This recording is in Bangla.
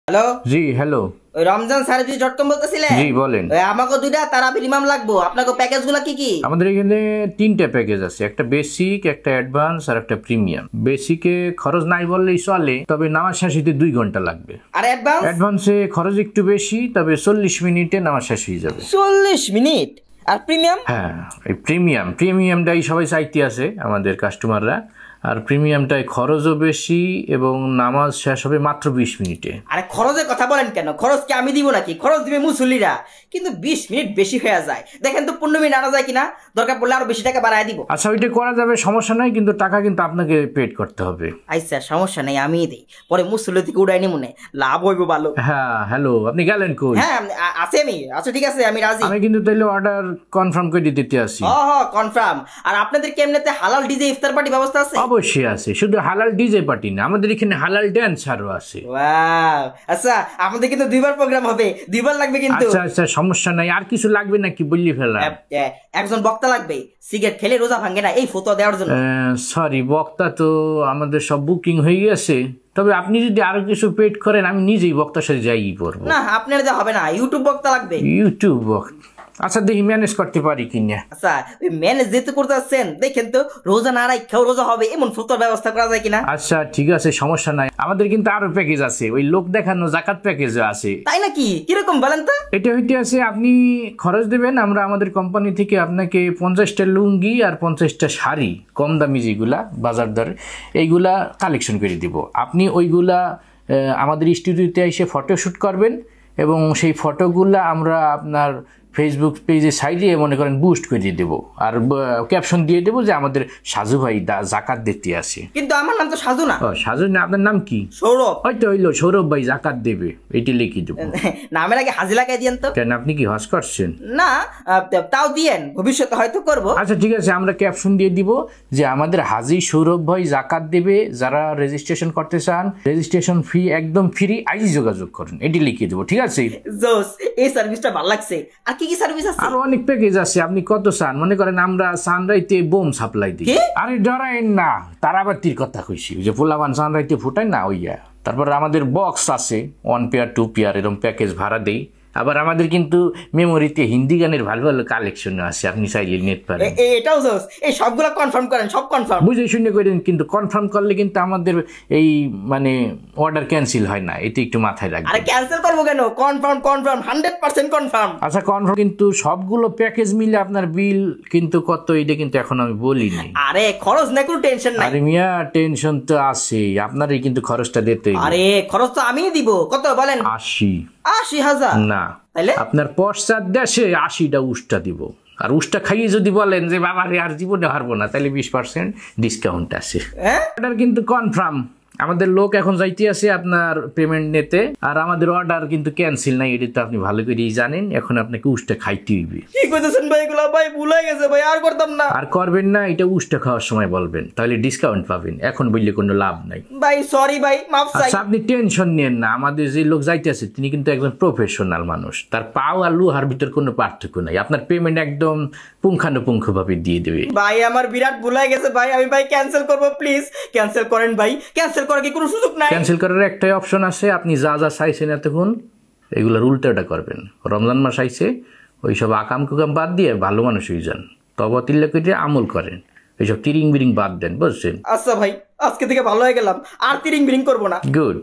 হ্যালো জি হ্যালো। ওই রমজান সার্ভিস ডটকম বলতেছিলেন? জি বলেন। আমাকে দুইটা তারা মিনিমাম লাগবো। আপনাকে প্যাকেজগুলো কি কি? আমাদের এখানে তিনটা প্যাকেজ আছে, একটা বেসিক, একটা অ্যাডভান্স আর একটা প্রিমিয়াম। বেসিকে খরচ নাই বললেই চলে, তবে নামাজ শেষে 2 ঘন্টা লাগবে। আর অ্যাডভান্স? অ্যাডভান্সে খরচ একটু বেশি, তবে 40 মিনিটে নামাজ শেষ হয়ে যাবে। 40 মিনিট। আর প্রিমিয়াম? হ্যাঁ, এই প্রিমিয়ামটাই সবাই চাইতে আছে আমাদের কাস্টমাররা। আর প্রিমিয়ামটায় খরচও বেশি এবং নামাজ শেষ হবে মাত্র 20 মিনিটে। আরে খরচের কথা বলেন কেন? খরচ কি আমি দিব নাকি? খরচ দিবে মুসল্লিরা। কিন্তু 20 মিনিট বেশি হয়ে যায়। দেখেন তো 15 মিনিট আনা যায় কিনা, দরকার পড়লে আরো বেশি টাকা বাড়ায় দিব। আচ্ছা, ওইটা করা যাবে, সমস্যা নাই, কিন্তু টাকা কিন্তু আপনাকে পেড করতে হবে। আচ্ছা সমস্যা নেই, আমিই দিই। পরে মুসল্লি থেকে উড়াই নি মনে লাভ হইব ভালো। হ্যাঁ হ্যালো, আপনি গেলেন কই? হ্যাঁ আছে আমি। আচ্ছা ঠিক আছে, আমি রাজি। আমি কিন্তু তাইলে অর্ডার কনফার্ম করে দিতে আসি। কনফার্ম। আর আপনাদের কেমনেতে হালাল ডিজে ইফতার পার্টি ব্যবস্থা আছে? অবশ্যই আছে, শুধু হালাল ডিজে পার্টি না, আমাদের এখানে হালাল ড্যান্সারও আছে। ওয়াও, আচ্ছা আমাদের কিন্তু 2বার প্রোগ্রাম হবে, 2বার লাগবে কিন্তু। আচ্ছা আচ্ছা, সমস্যা নাই। আর কিছু লাগবে নাকি বললি ফেলা? একজন বক্তা লাগবে, সিগারেট খেলে রোজা ভাঙে না, এই ফটো দেওয়ার জন্য। সরি, বক্তা তো আমাদের সব বুকিং হয়ে গেছে, তবে আপনি যদি আরো কিছু পেড করেন আমি নিজেই বক্তার সাথে যাই পড়বো। না আপনার দেওয়া হবে না, ইউটিউব বক্তা লাগবে। ইউটিউব বক্তা? আচ্ছা দেখি ম্যানেজ করতে পারি কিনা। আচ্ছা ওই ম্যানেজ যেতে করতে আসছেন, দেখেন তো রোজা না রাখাও রোজা হবে এমন ফটোর ব্যবস্থা করা যায় কিনা। আচ্ছা ঠিক আছে, সমস্যা নাই। আমাদের কিন্তু আরো প্যাকেজ আছে, ওই লোক দেখানো জাকাত প্যাকেজও আছে। তাই নাকি? কিরকম বলেন তো? এটা হইতে আছে, আপনি খরচ দেবেন, আমরা আমাদের কোম্পানি থেকে আপনাকে 50টা লুঙ্গি আর 50টা শাড়ি, কম দামি যেগুলা বাজার দরে, এইগুলা কালেকশন করে দিব। আপনি ওইগুলা আমাদের স্টুডিওতে এসে ফটোশ্যুট করবেন এবং সেই ফটোগুলা আমরা আপনার ফেসবুক পেজে সাইডে মনে করেন বুস্ট করে দেবো, আর ক্যাপশন দিয়ে দেবো যে আমাদের সাজু ভাই জাকাত দিতে আসে। কিন্তু আমার নাম তো সাজু না। ও সাজু না, আপনার নাম কি? সৌরভ। হয়তো হইলো সৌরভ ভাই জাকাত দেবে, এইটা লিখে দেবো। নামের আগে হাজি লাগাই দিয়েন তো। কেন, আপনি কি হজ করছেন? না তাও দিয়েন, ভবিষ্যতে হয়তো করব। আচ্ছা ঠিক আছে, আমরা ক্যাপশন দিয়ে দিব যে আমাদের হাজি সৌরভ ভাই জাকাত দেবে, যারা রেজিস্ট্রেশন করতে চান রেজিস্ট্রেশন ফি একদম ফ্রি, আজই যোগাযোগ করুন, এটি লিখে দেবো। ঠিক আছে? জোস, এই সার্ভিসটা ভালো লাগছে। আর কি কি সার্ভিস আছে? আরো অনেক প্যাকেজ আছে, আপনি কত চান? মনে করেন আমরা সানরাইতে বোম সাপ্লাই দিই। আরে ডরাইন না, তারাবাতির কথা কইছি, যে পোলাবান সানরাইতে ফুটাই না ওইয়া। তারপর আমাদের বক্স আছে 1 পেয়ার 2 পেয়ার এরকম প্যাকেজ ভাড়া দেই। আবার আমাদের কিন্তু মেমোরিতে হিন্দি গানের ভালো ভালো কালেকশন আছে, আপনি চাইলে নিতে পারেন। এটাও জোস। এই সবগুলো কনফার্ম করেন, সব কনফার্ম বুঝে শুনে করেন, কিন্তু কনফার্ম করলে কিন্তু আমাদের এই মানে অর্ডার ক্যান্সেল হয় না, এটা একটু মাথায় রাখবেন। আরে ক্যান্সেল করবো কেন? Confirm confirm 100% confirm. আচ্ছা কনফার্ম, কিন্তু সবগুলো প্যাকেজ মিলে আপনার বিল কিন্তু কত, এটা কিন্তু এখন আমি বলিনি। আরে খরচ না, কোনো টেনশন নাই। আরে মিয়া, টেনশন তো আছে, আপনারই কিন্তু খরচটা দিতে হবে। আরে খরচ তো আমিই দিব। কত বলেন? 80,000 না, তাইলে আপনার পশ্চাৎ দেশে 80টা উষ্টা দিব। আর উষ্টা খাইয়ে যদি বলেন যে বাবা রে আর জীবনে হারবো না, তাহলে 20% ডিসকাউন্ট আছে। অর্ডার কিন্তু কনফার্ম, আমাদের লোক এখন যাইতে আছে আপনার পেমেন্ট নিতে। আর আমাদের অর্ডার কিন্তু ক্যান্সেল নাই, এটা তো আপনি ভালো করেই জানেন। এখন আপনাকে উষ্টা খাইতে হইবে। কি কইতেছেন ভাই? এগুলা ভাই ভুলে গেছে ভাই, আর করতাম না। আর করবেন না, এটা উষ্টা খাওয়ার সময় বলবেন, তাহলে ডিসকাউন্ট পাবেন। এখন বললে কোনো লাভ নাই ভাই, সরি ভাই, মাফ চাই। আচ্ছা আপনি টেনশন নেন না, আমাদের যে লোক যাইতে আছে তিনি কিন্তু একজন প্রফেশনাল মানুষ, তার পাও আর লোহার ভিতর কোনো পার্থক্য নাই। আপনার পেমেন্ট একদম পুঙ্খানুপুঙ্খ ভাবে দিয়ে দেবে। ভাই আমার বিরাট ভুলে গেছে ভাই, আমি ভাই ক্যান্সেল করব, প্লিজ ক্যান্সেল করেন ভাই। ক্যান্সেল করার কি কোনো সুযোগ নাই? ক্যান্সেল করার একটাই অপশন আছে, আপনি যা যা চাইছেন এতক্ষণ এগুলোর উল্টাটা করবেন। রমজান মাস আইছে, ওইসব আকাম কুকাম বাদ দিয়ে ভালো মানুষ হয়ে যান, তবা তিল্লা করে আমল করেন, এইসব তিরিং বিরিং বাদ দেন, বুঝছেন? আচ্ছা ভাই, আজকে থেকে ভালো হয়ে গেলাম, আর তিরিং বিরিং করবো না। গুড।